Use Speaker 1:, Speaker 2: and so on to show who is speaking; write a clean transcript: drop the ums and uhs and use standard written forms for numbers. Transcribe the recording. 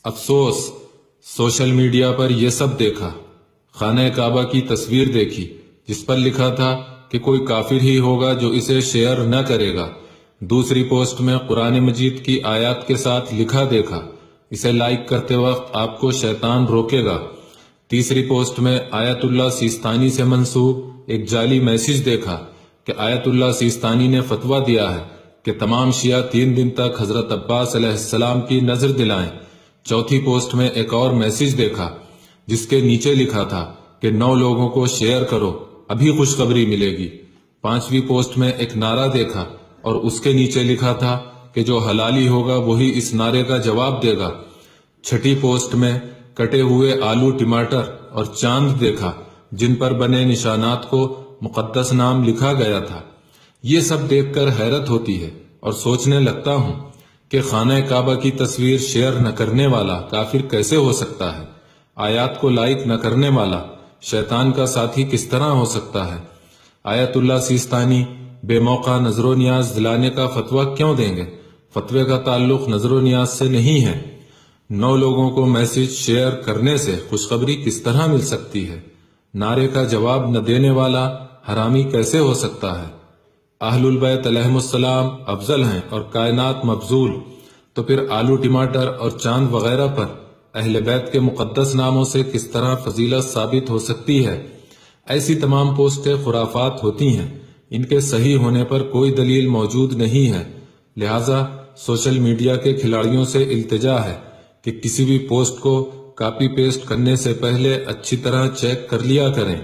Speaker 1: افسوس، social media پر یہ سب دیکھا، خانہ کعبہ کی تصویر دیکھی جس پر لکھا تھا کہ کوئی کافر ہی ہوگا جو اسے شیئر نہ کرے گا۔ دوسری پوسٹ میں قرآن مجید کی آیات کے ساتھ لکھا دیکھا، اسے لائک کرتے وقت آپ کو شیطان روکے گا۔ تیسری پوسٹ میں آیت اللہ سیستانی سے منسوب ایک جعلی میسج دیکھا کہ آیت اللہ سیستانی نے فتویٰ دیا ہے کہ تمام شیعہ 3 دن تک حضرت عباس علیہ السلام کی نظر دلائیں۔ چوتھی پوسٹ میں ایک اور میسج دیکھا جس کے نیچے لکھا تھا کہ 9 لوگوں کو شیئر کرو، ابھی خوشخبری ملے گی۔ پانچویں پوسٹ میں ایک نعرہ دیکھا اور اس کے نیچے لکھا تھا کہ جو حلالی ہوگا وہی اس نعرے کا جواب دے گا۔ چھٹی پوسٹ میں کٹے ہوئے آلو، ٹماٹر اور چاند دیکھا جن پر بنے نشانات کو مقدس نام لکھا گیا تھا۔ یہ سب دیکھ کر حیرت ہوتی ہے اور سوچنے لگتا ہوں کہ خانہ کعبہ کی تصویر شیئر نہ کرنے والا کافر کیسے ہو سکتا ہے؟ آیات کو لائک نہ کرنے والا شیطان کا ساتھی کس طرح ہو سکتا ہے؟ آیت اللہ سیستانی بے موقع نظر و نیاز دلانے کا فتویٰ کیوں دیں گے؟ فتوے کا تعلق نظر و نیاز سے نہیں ہے۔ 9 لوگوں کو میسج شیئر کرنے سے خوشخبری کس طرح مل سکتی ہے؟ نعرے کا جواب نہ دینے والا حرامی کیسے ہو سکتا ہے؟ اہل البیت علیہم السلام افضل ہیں اور کائنات مفضول، تو پھر آلو، ٹماٹر اور چاند وغیرہ پر اہل بیت کے مقدس ناموں سے کس طرح فضیلت ثابت ہو سکتی ہے؟ ایسی تمام پوسٹیں خرافات ہوتی ہیں، ان کے صحیح ہونے پر کوئی دلیل موجود نہیں ہے۔ لہٰذا سوشل میڈیا کے کھلاڑیوں سے التجا ہے کہ کسی بھی پوسٹ کو کاپی پیسٹ کرنے سے پہلے اچھی طرح چیک کر لیا کریں۔